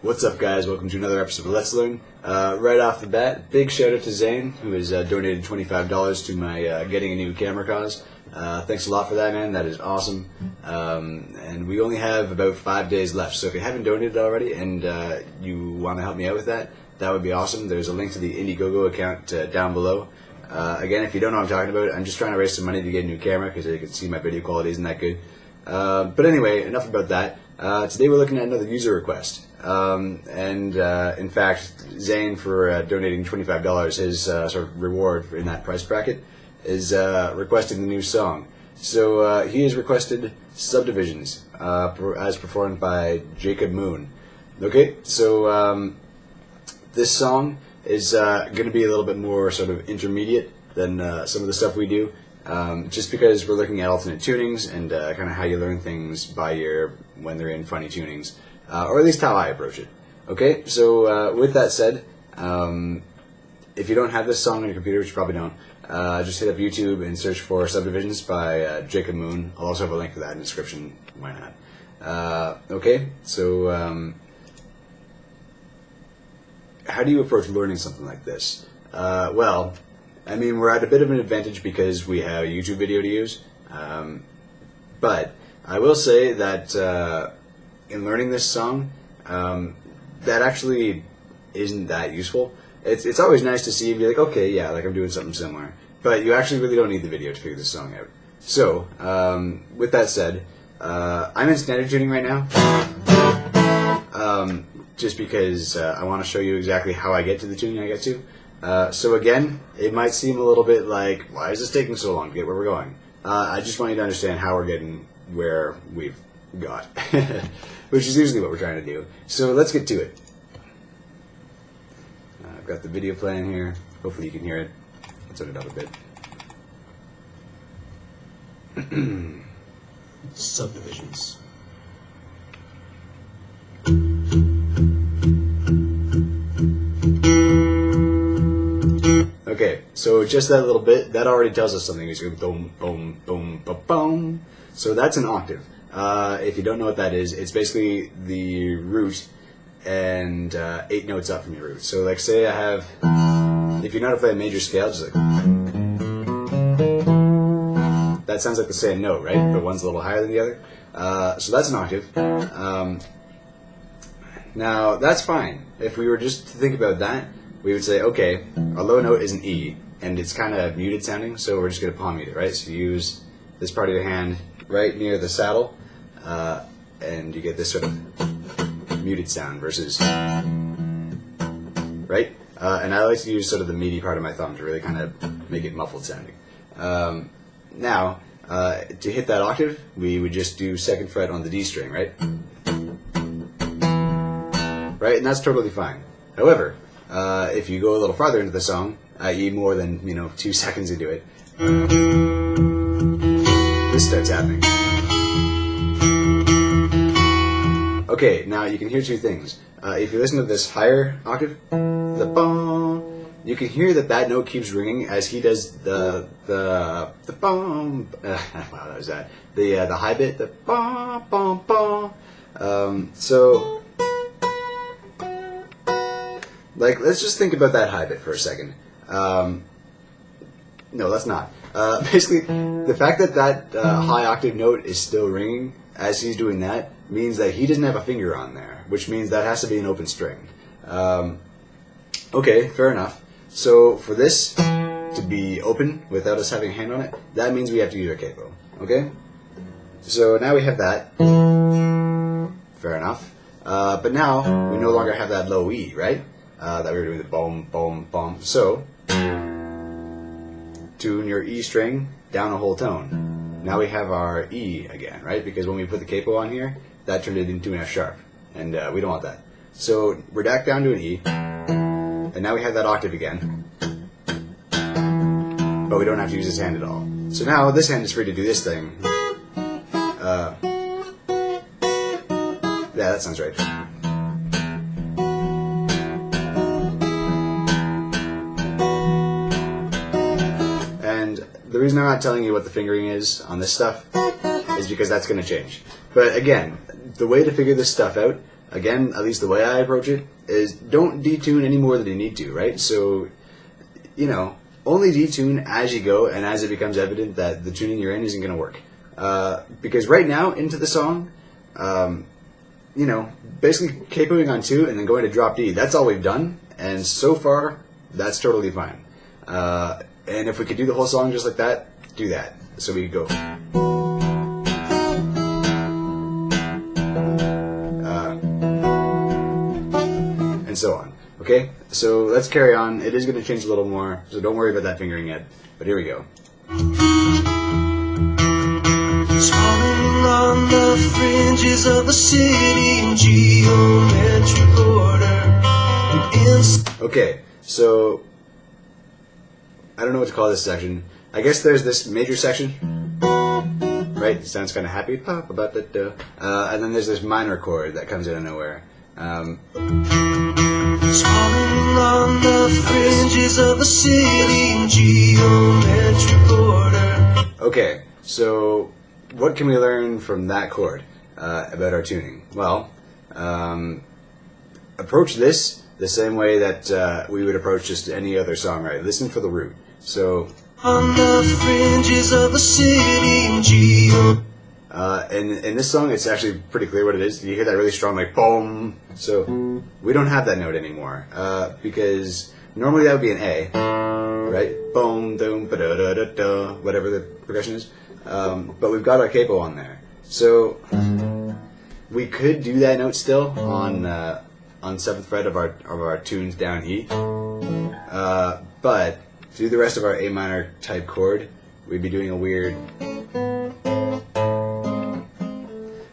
What's up, guys? Welcome to another episode of Let's Learn. Right off the bat, big shout out to Zane, who has donated $25 to my getting a new camera cause. Thanks a lot for that, man. That is awesome. And we only have about 5 days left, so if you haven't donated already and you want to help me out with that, that would be awesome. There's a link to the Indiegogo account down below. Again, if you don't know what I'm talking about, I'm just trying to raise some money to get a new camera because you can see my video quality isn't that good. But anyway, enough about that. Today we're looking at another user request. In fact, Zane, for donating $25, his sort of reward in that price bracket, is requesting the new song. So he has requested Subdivisions, as performed by Jacob Moon. Okay, so this song is going to be a little bit more sort of intermediate than some of the stuff we do, just because we're looking at alternate tunings and kind of how you learn things by ear when they're in funny tunings. Or at least how I approach it. Okay, so with that said, if you don't have this song on your computer, which you probably don't, just hit up YouTube and search for Subdivisions by Jacob Moon. I'll also have a link to that in the description. Why not? Okay, so how do you approach learning something like this? Well, I mean, we're at a bit of an advantage because we have a YouTube video to use, but I will say that in learning this song, that actually isn't that useful. It's always nice to see and be like, okay, yeah, like I'm doing something similar. But you actually really don't need the video to figure this song out. So, with that said, I'm in standard tuning right now, just because I want to show you exactly how I get to the tuning I get to. So again, it might seem a little bit like, why is this taking so long to get where we're going? I just want you to understand how we're getting where we've got, which is usually what we're trying to do. So let's get to it. I've got the video playing here. Hopefully you can hear it. Let's turn it up a bit. Subdivisions. Okay, so just that little bit, that already tells us something. It's going boom, boom, boom, boom, boom. So that's an octave. If you don't know what that is, it's basically the root and 8 notes up from your root. So like say I have, if you know how to play a major scale, just like, that sounds like the same note, right? But one's a little higher than the other. So that's an octave. Now that's fine. If we were just to think about that, we would say, okay, our low note is an E, and it's kind of muted sounding, so we're just going to palm mute it, right? So you use this part of your hand right near the saddle, and you get this sort of muted sound versus, right? And I like to use sort of the meaty part of my thumb to really kind of make it muffled sounding. Now, to hit that octave, we would just do 2nd fret on the D string, right? Right, and that's totally fine. However, if you go a little farther into the song, i.e. more than, 2 seconds into it, this starts happening. Okay, now you can hear 2 things. If you listen to this higher octave, the boom, you can hear that note keeps ringing as he does the boom. Wow, that was that. The high bit, the boom, boom, boom. So, like, let's just think about that high bit for a second. No, let's not. Basically, the fact that high octave note is still ringing as he's doing that means that he doesn't have a finger on there, which means that has to be an open string. Okay, fair enough. So for this to be open without us having a hand on it, that means we have to use our capo. Okay? So now we have that. Fair enough. But now we no longer have that low E, right? That we were doing the boom, boom, boom. So, tune your E string down a whole tone. Now we have our E again, right? Because when we put the capo on here, that turned it into an F sharp, and we don't want that. So we're back down to an E, and now we have that octave again, but we don't have to use this hand at all. So now this hand is free to do this thing. Yeah, that sounds right. The reason I'm not telling you what the fingering is on this stuff is because that's going to change. But again, the way to figure this stuff out again, at least the way I approach it, is don't detune any more than you need to, right? So, you know, only detune as you go and as it becomes evident that the tuning you're in isn't going to work. Because right now, into the song, you know, basically capoing on 2 and then going to drop D, that's all we've done, and so far, that's totally fine. And if we could do the whole song just like that, do that. So we could go. And so on. Okay? So let's carry on. It is going to change a little more, so don't worry about that fingering yet. But here we go. Swallowing on the fringes of the city in geometric order. Okay, so I don't know what to call this section. I guess there's this major section, right? It sounds kind of happy, and then there's this minor chord that comes out of nowhere. Swallowing on the fringes of the city in geometric order. Okay, so what can we learn from that chord about our tuning? Well, approach this the same way that we would approach just any other song, right? Listen for the root. So, on the fringes of the city in geo. And in this song, it's actually pretty clear what it is. You hear that really strong, like, boom. So, we don't have that note anymore, because normally that would be an A, right? Boom, doom, ba-da-da-da-da, whatever the progression is. But we've got our capo on there. So, we could do that note still on 7th fret of our tunes down E. But to do the rest of our A minor type chord, we'd be doing a weird.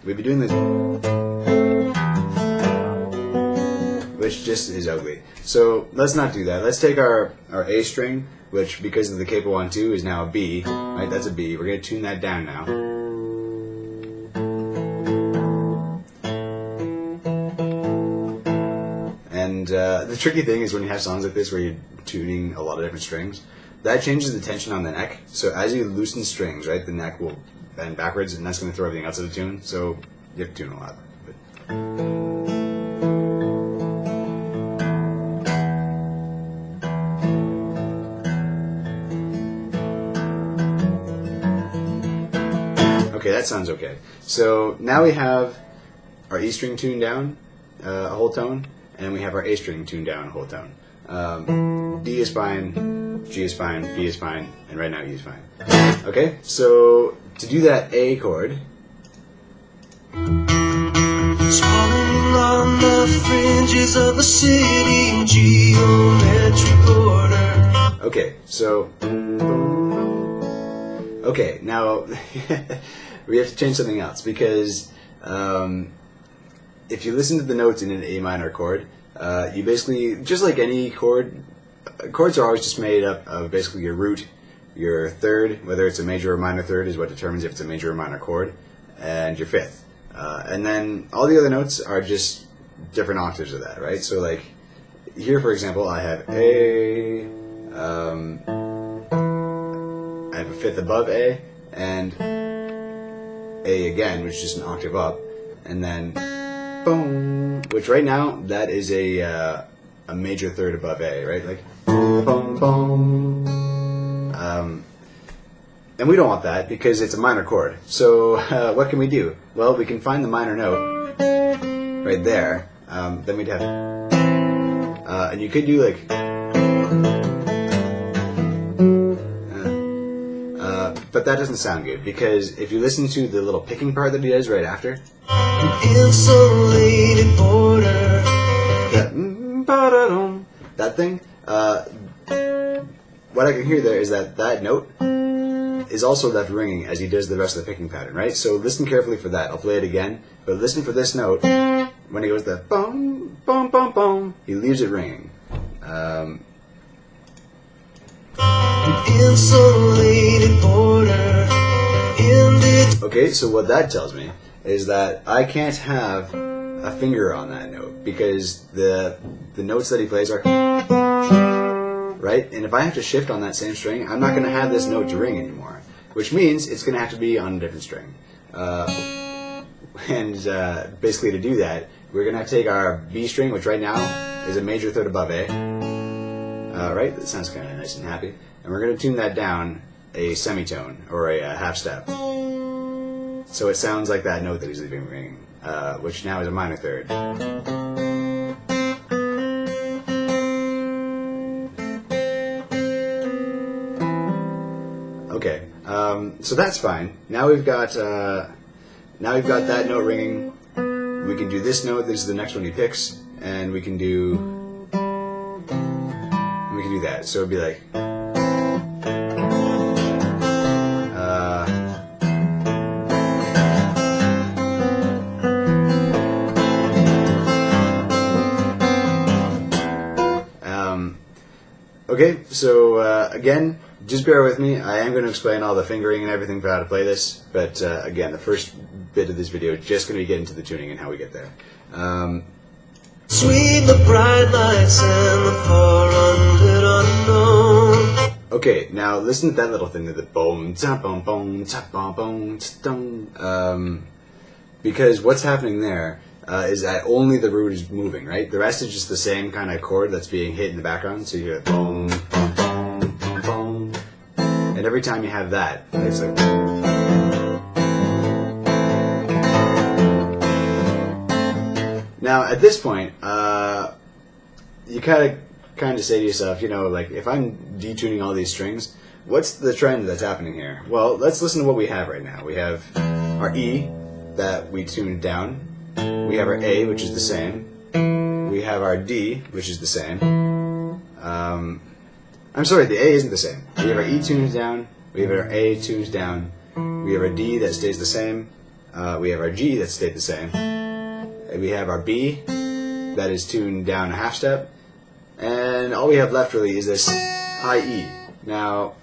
We'd be doing this, which just is ugly. So let's not do that. Let's take our A string, which because of the capo on 2 is now a B. Right, that's a B. We're gonna tune that down now. And the tricky thing is when you have songs like this where you're tuning a lot of different strings, that changes the tension on the neck. So as you loosen strings, right, the neck will bend backwards, and that's going to throw everything else out of tune. So you have to tune a lot. Okay, that sounds okay. So now we have our E string tuned down a whole tone, and we have our A string tuned down a whole tone. D is fine, G is fine, B is fine, and right now E is fine. Okay, so to do that A chord, swallowing on the fringes of the city in geometric order. Okay, so okay, now we have to change something else because if you listen to the notes in an A minor chord, you basically, just like any chord, chords are always just made up of basically your root, your third, whether it's a major or minor third is what determines if it's a major or minor chord, and your fifth. And then all the other notes are just different octaves of that, right? So like here, for example, I have A, I have a fifth above A, and A again, which is just an octave up, and then boom, which right now that is a major third above A, right? Like boom, boom. And we don't want that because it's a minor chord. So what can we do? Well, we can find the minor note right there. Then we'd have, and you could do like, but that doesn't sound good because if you listen to the little picking part that he does right after, Insulated border. that thing, what I can hear there is that note is also left ringing as he does the rest of the picking pattern, right? So listen carefully for that. I'll play it again, but listen for this note. When he goes the boom, boom, boom, boom, he leaves it ringing. Insulated border. Okay, so what that tells me is that I can't have a finger on that note because the notes that he plays are right, and if I have to shift on that same string, I'm not going to have this note to ring anymore, which means it's going to have to be on a different string. And basically to do that, we're gonna have to take our B string, which right now is a major third above A. Right? That sounds kind of nice and happy. And we're gonna tune that down a semitone or a half step. So it sounds like that note that he's leaving ringing, which now is a minor third. Okay, so that's fine. Now we've got that note ringing. We can do this note. This is the next one he picks, and we can do that. So it'd be like. Okay, so again, just bear with me. I am going to explain all the fingering and everything for how to play this, but again, the first bit of this video is just going to get into the tuning and how we get there. Sweet the bright lights and the far unlit unknown. Okay, now listen to that little thing, the boom, tap boom, boom, tap boom, boom, dong. Because what's happening there is that only the root is moving, right? The rest is just the same kind of chord that's being hit in the background. So you hear boom, boom, boom, boom, boom. And every time you have that, it's like. Now, at this point, you kind of say to yourself, you know, like, if I'm detuning all these strings, what's the trend that's happening here? Well, let's listen to what we have right now. We have our E that we tuned down. We have our A, which is the same. We have our D, which is the same. I'm sorry, the A isn't the same. We have our E tuned down. We have our A tuned down. We have our D that stays the same. We have our G that stayed the same. We have our B that is tuned down a half step. And all we have left really is this high E. Now,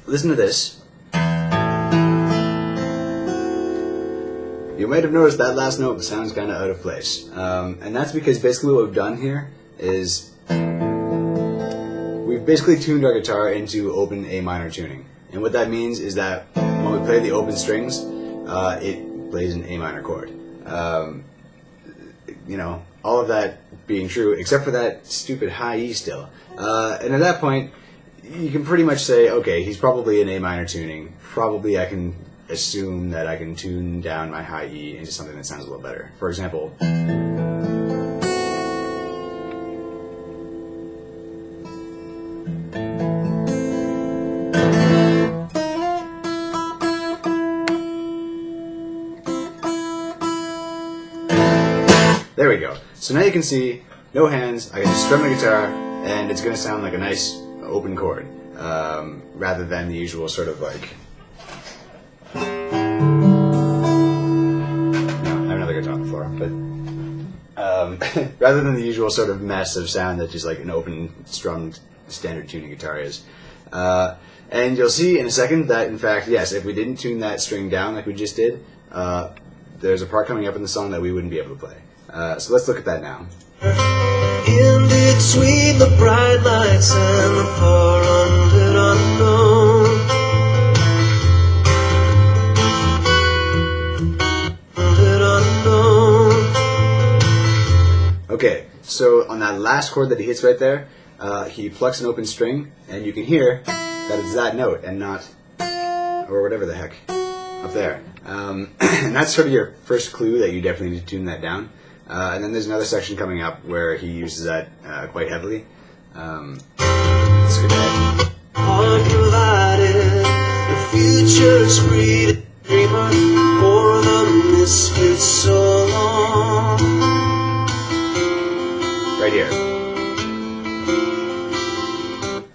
listen to this. You might have noticed that last note sounds kind of out of place. And that's because basically what we've done here is we've basically tuned our guitar into open A minor tuning. And what that means is that when we play the open strings, it plays an A minor chord. You know, all of that being true, except for that stupid high E still. And at that point, you can pretty much say, okay, he's probably in A minor tuning. Probably I can assume that I can tune down my high E into something that sounds a little better. For example, there we go. So now you can see, no hands, I can just strum the guitar, and it's going to sound like a nice open chord, rather than the usual sort of like. No, I have another guitar on the floor, but rather than the usual sort of mess of sound that just like an open strummed standard tuning guitar is. And you'll see in a second that, in fact, yes, if we didn't tune that string down like we just did, there's a part coming up in the song that we wouldn't be able to play. So let's look at that now. Indeed sweet the bright lights and the far unlit unknown. Unlit unknown. Okay, so on that last chord that he hits right there, he plucks an open string, and you can hear that it's that note and not, or whatever the heck, up there. And that's sort of your first clue that you definitely need to tune that down. And then there's another section coming up where he uses that quite heavily. Let's go ahead. All provided, the future's free to dreamer, for the misfits so long. Right here.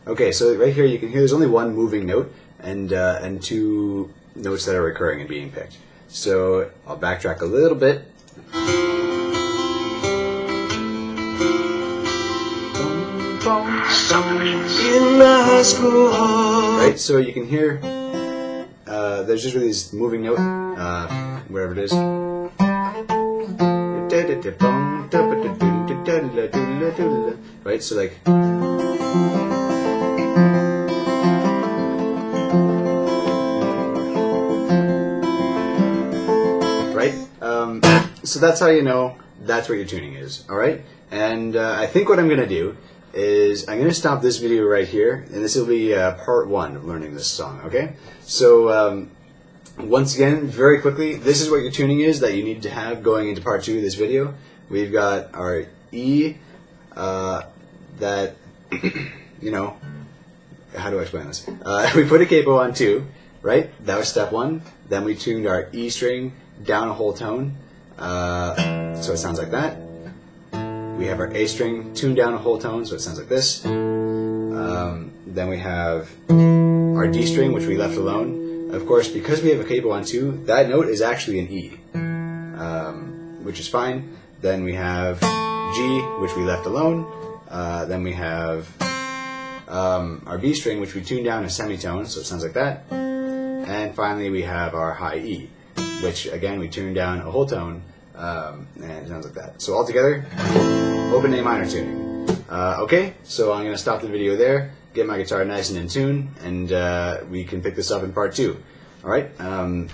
Okay, so right here you can hear there's only one moving note and two notes that are recurring and being picked. So I'll backtrack a little bit. Subdivisions. In my high school hall. Right, so you can hear there's just really this moving note, wherever it is. Right, so like. Right, so that's how you know that's what your tuning is. All right, and I think what I'm gonna do is I'm gonna stop this video right here, and this will be part 1 of learning this song. Okay, so once again, very quickly, this is what your tuning is that you need to have going into part 2 of this video. We've got our E that you know, how do I explain this? We put a capo on 2, right? That was step 1. Then we tuned our E string down a whole tone, so it sounds like that. We have our A string tuned down a whole tone, so it sounds like this. Then we have our D string, which we left alone. Of course, because we have a capo on 2, that note is actually an E, which is fine. Then we have G, which we left alone. Then we have our B string, which we tuned down a semitone, so it sounds like that. And finally, we have our high E, which again we tuned down a whole tone, and it sounds like that. So all together, open A minor tuning. Okay, so I'm going to stop the video there, get my guitar nice and in tune, and we can pick this up in part 2. All right, and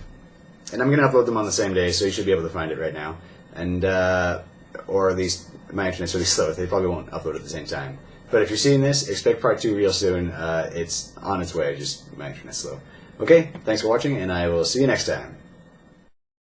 I'm going to upload them on the same day, so you should be able to find it right now. And or at least my internet's really slow; they probably won't upload at the same time. But if you're seeing this, expect part 2 real soon. It's on its way. Just my internet's slow. Okay, thanks for watching, and I will see you next time.